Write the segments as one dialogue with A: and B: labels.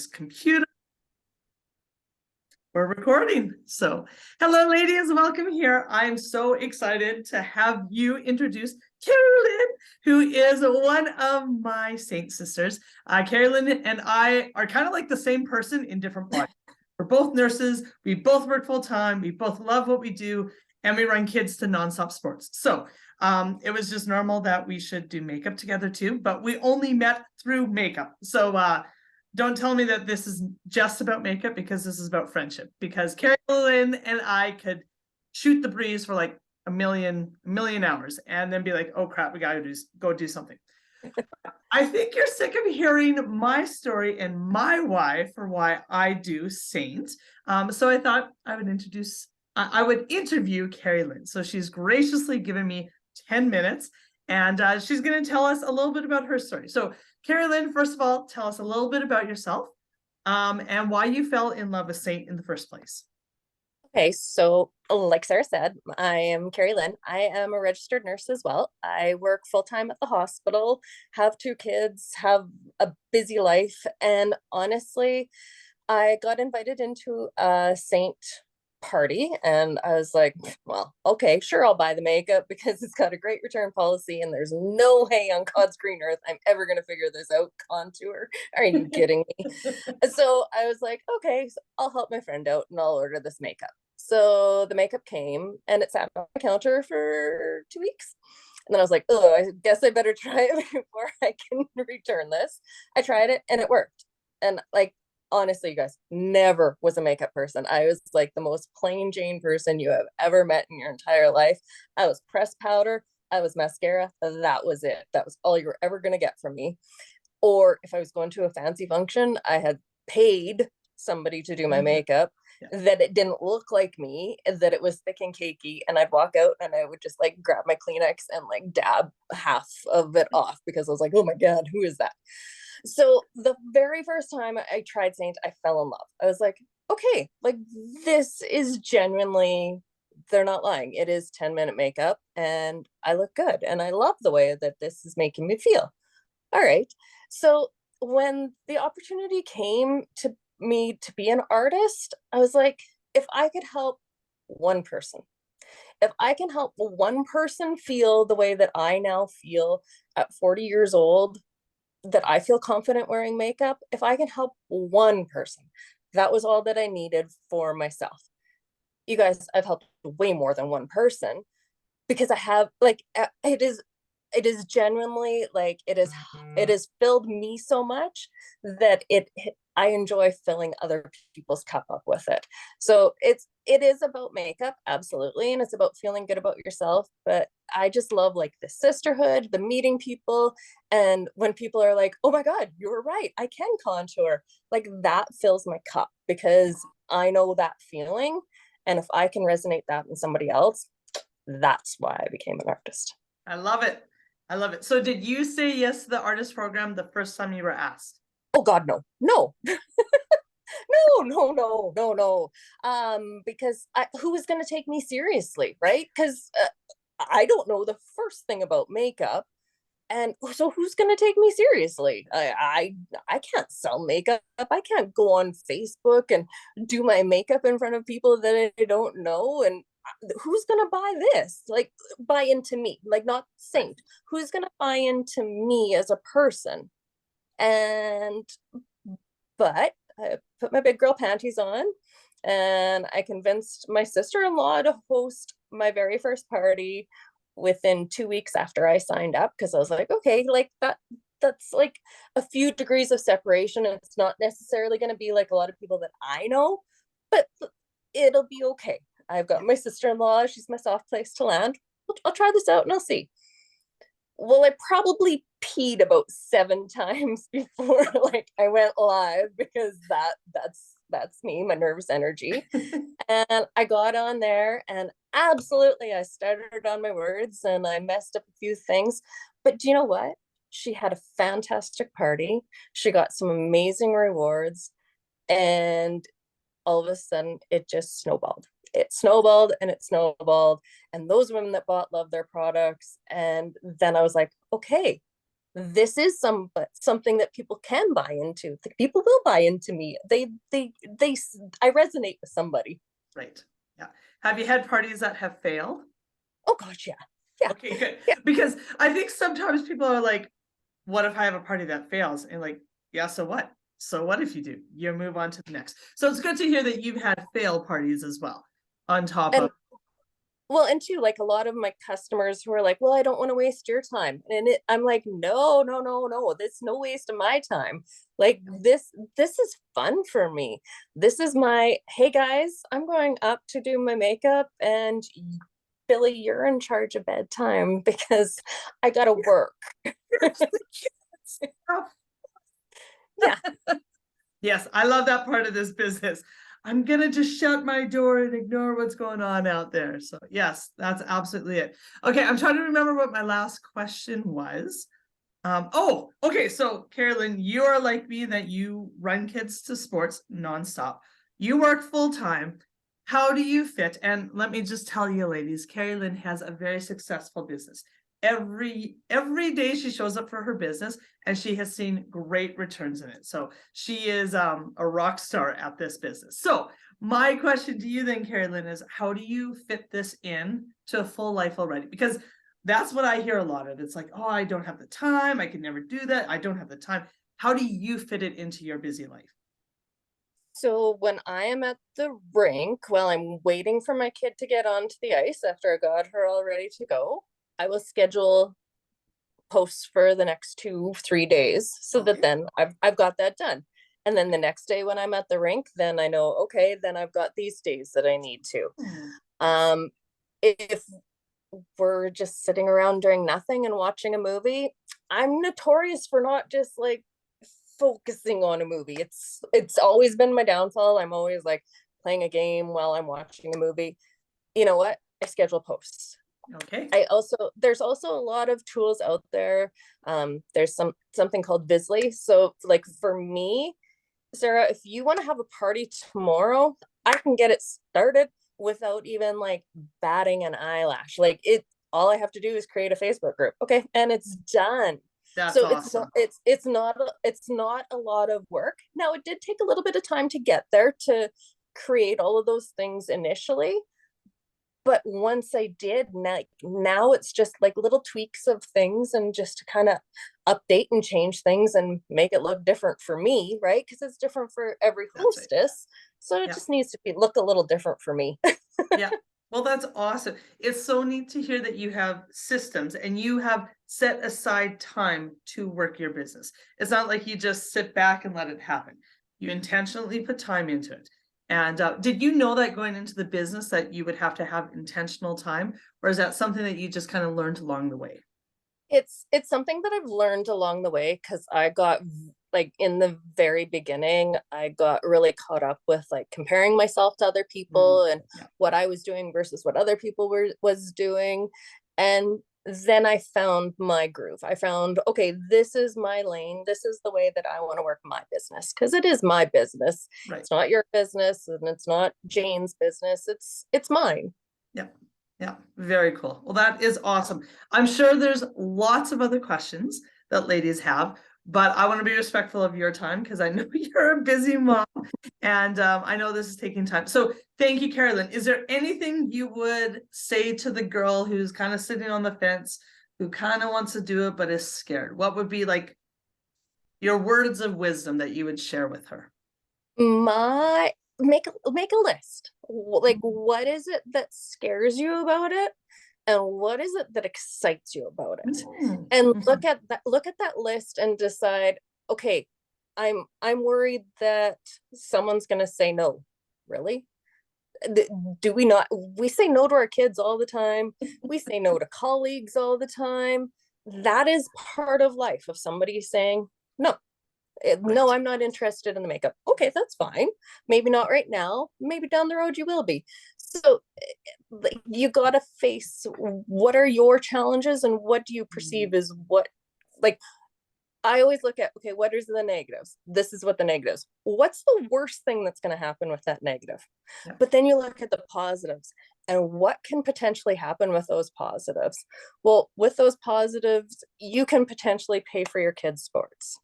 A: computer. We're recording. So, hello, ladies. Welcome here. I'm so excited to have you introduce Keri-lynn, who is one of my Seint sisters. Keri-lynn and I are kind of like the same person in different bodies. We're both nurses. We both work full time. We both love what we do, and we run kids to nonstop sports. So, it was just normal that we should do makeup together too, but we only met through makeup. So, don't tell me that this is just about makeup, because this is about friendship. Because Keri-lynn and I could shoot the breeze for like a million hours and then be like, oh crap, we gotta go do something. I think you're sick of hearing my story and my why for why I do Seint. So I thought I would interview Keri-lynn. So she's graciously given me 10 minutes, and she's going to tell us a little bit about her story. So Keri-lynn, first of all, tell us a little bit about yourself, and why you fell in love with Seint in the first place.
B: Okay, so like Sarah said, I am Keri-lynn. I am a registered nurse as well. I work full-time at the hospital, have 2 kids, have a busy life, and honestly, I got invited into a Seint party, and I was like, well, okay, sure, I'll buy the makeup because it's got a great return policy and there's no way on God's green earth I'm ever going to figure this out. Contour, are you kidding me? So I was like, okay, so I'll help my friend out and I'll order this makeup. So the makeup came and it sat on my counter for 2 weeks. And then I was like, oh, I guess I better try it before I can return this. I tried it and it worked. And like, honestly, you guys, never was a makeup person. I was like the most plain Jane person you have ever met in your entire life. I was pressed powder. I was mascara. That was it. That was all you were ever going to get from me. Or if I was going to a fancy function, I had paid somebody to do my makeup, that it didn't look like me, that it was thick and cakey, and I'd walk out and I would just like grab my Kleenex and like dab half of it off because I was like, oh my God, who is that? So the very first time I tried Seint, I fell in love. I was like, okay, like this is genuinely, they're not lying. It is 10-minute makeup and I look good and I love the way that this is making me feel. All right. So when the opportunity came to me to be an artist, I was like, if I could help one person, if I can help one person feel the way that I now feel at 40 years old, that I feel confident wearing makeup, if I can help one person, that was all that I needed for myself. You guys, I've helped way more than one person because I have like, it is genuinely like it has filled me so much that I enjoy filling other people's cup up with it. So it is about makeup, absolutely, and it's about feeling good about yourself, but I just love like the sisterhood, the meeting people, and when people are like, oh my God, you were right, I can contour, like that fills my cup because I know that feeling, and if I can resonate that in somebody else, that's why I became an artist.
A: I love it. I love it. So did you say yes to the artist program the first time you were asked?
B: Oh God, no. No. No. Because who is going to take me seriously, right? Because I don't know the first thing about makeup, and so who's going to take me seriously? I can't sell makeup. I can't go on Facebook and do my makeup in front of people that I don't know, and who's going to buy this? Like, buy into me, like not Seint. Who's going to buy into me as a person? And but I put my big girl panties on and I convinced my sister-in-law to host my very first party within 2 weeks after I signed up, because I was like, okay, like that's like a few degrees of separation. And it's not necessarily going to be like a lot of people that I know, but it'll be okay. I've got my sister-in-law. She's my soft place to land. I'll try this out and I'll see. Well, I probably peed about 7 times before like I went live, because that's me, my nervous energy. And I got on there and absolutely I stuttered on my words and I messed up a few things. But do you know what? She had a fantastic party. She got some amazing rewards, and all of a sudden it just snowballed. It snowballed and it snowballed, and those women that bought loved their products. And then I was like, okay, this is something that people can buy into. People will buy into me. I resonate with somebody.
A: Right. Yeah. Have you had parties that have failed?
B: Oh gosh, yeah. Yeah.
A: Okay, good.
B: Yeah.
A: Because I think sometimes people are like, what if I have a party that fails? And like, yeah, so what? So what if you do? You move on to the next. So it's good to hear that you've had fail parties as well, on top
B: And
A: of.
B: well, and too, like a lot of my customers who are like, well, I don't want to waste your time. And I'm like, no, no, no, no, there's no waste of my time. Like this is fun for me. This is my, hey guys, I'm going up to do my makeup, and Billy, you're in charge of bedtime because I gotta work. Yeah.
A: Yes, I love that part of this business. I'm gonna just shut my door and ignore what's going on out there. So yes, that's absolutely it. Okay, I'm trying to remember what my last question was. Oh, okay. So Keri-lynn, you are like me that you run kids to sports nonstop. You work full time. How do you fit? And let me just tell you, ladies, Keri-lynn has a very successful business. Every day she shows up for her business, and she has seen great returns in it. So she is a rock star at this business. So my question to you then, Keri-lynn, is how do you fit this in to a full life already? Because that's what I hear a lot of. It's like, oh, I don't have the time. I can never do that. I don't have the time. How do you fit it into your busy life?
B: So when I am at the rink, while I'm waiting for my kid to get onto the ice after I got her all ready to go, I will schedule posts for the next 2-3 days so that
A: Okay.
B: then I've got that done. And then the next day when I'm at the rink, then I know, okay, then I've got these days that I need to. Um, if we're just sitting around doing nothing and watching a movie, I'm notorious for not just like focusing on a movie. It's always been my downfall. I'm always like playing a game while I'm watching a movie. You know what? I schedule posts.
A: Okay.
B: There's also a lot of tools out there. There's something called Visly. So like for me, Sarah, if you want to have a party tomorrow, I can get it started without even like batting an eyelash. Like all I have to do is create a Facebook group. Okay, and it's done.
A: That's
B: So it's not
A: awesome.
B: it's not a lot of work. Now it did take a little bit of time to get there to create all of those things initially, but once I did, now it's just like little tweaks of things and just to kind of update and change things and make it look different for me, right? Because it's different for every
A: That's right.
B: hostess. So it
A: Yeah.
B: just needs to look a little different for me.
A: Yeah. Well, that's awesome. It's so neat to hear that you have systems and you have set aside time to work your business. It's not like you just sit back and let it happen. You intentionally put time into it. And did you know that going into the business that you would have to have intentional time, or is that something that you just kind of learned along the way?
B: It's something that I've learned along the way because I got like in the very beginning, I got really caught up with like comparing myself to other people and
A: Yeah.
B: what I was doing versus what other people was doing. And then I found my groove. I found, okay, this is my lane. This is the way that I want to work my business because it is my business.
A: Right.
B: It's not your business and it's not Jane's business. It's mine.
A: Yeah. Yeah. Very cool. Well, that is awesome. I'm sure there's lots of other questions that ladies have, but I want to be respectful of your time because I know you're a busy mom and I know this is taking time. So thank you, Keri-lynn. Is there anything you would say to the girl who's kind of sitting on the fence, who kind of wants to do it, but is scared? What would be like your words of wisdom that you would share with her?
B: My make a list. Like what is it that scares you about it? And what is it that excites you about it? And
A: Mhm.
B: look at that list and decide, okay, I'm worried that someone's gonna say no. Really? Do we not we say no to our kids all the time, we say no to colleagues all the time. That is part of life of somebody saying no. No,
A: Right.
B: I'm not interested in the makeup. Okay, that's fine. Maybe not right now. Maybe down the road you will be. So like, you got to face what are your challenges and what do you perceive as what, like, I always look at, okay, what is the negatives? This is what the negatives. What's the worst thing that's going to happen with that negative?
A: Yeah.
B: But then you look at the positives. And what can potentially happen with those positives? Well, with those positives, you can potentially pay for your kids' sports.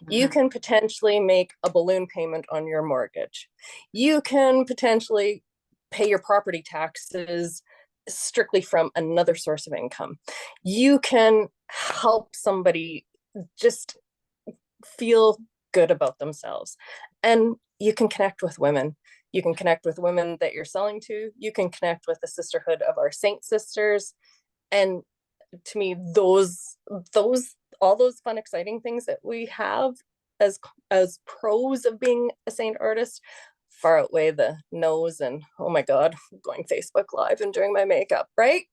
B: You
A: Mhm.
B: can potentially make a balloon payment on your mortgage. You can potentially pay your property taxes strictly from another source of income. You can help somebody just feel good about themselves. And you can connect with women. You can connect with women that you're selling to. You can connect with the sisterhood of our Seint sisters. And to me, those all those fun, exciting things that we have as pros of being a Seint artist far outweigh the no's and oh my god, going Facebook Live and doing my makeup, right?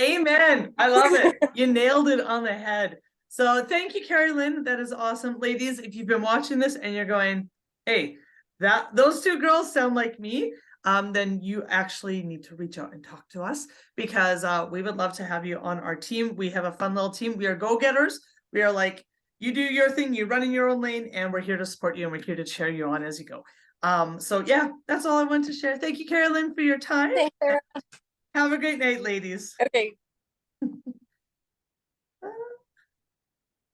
A: Amen. I love it. You nailed it on the head. So thank you, Keri-lynn. That is awesome. Ladies, if you've been watching this and you're going, hey, those two girls sound like me, then you actually need to reach out and talk to us, because we would love to have you on our team. We have a fun little team. We are go-getters. We are like, you do your thing, you run in your own lane, and we're here to support you, and we're here to cheer you on as you go. So yeah, that's all I wanted to share. Thank you, Keri-lynn, for your time.
B: Thanks, Sarah.
A: Have a great night, ladies.
B: Okay,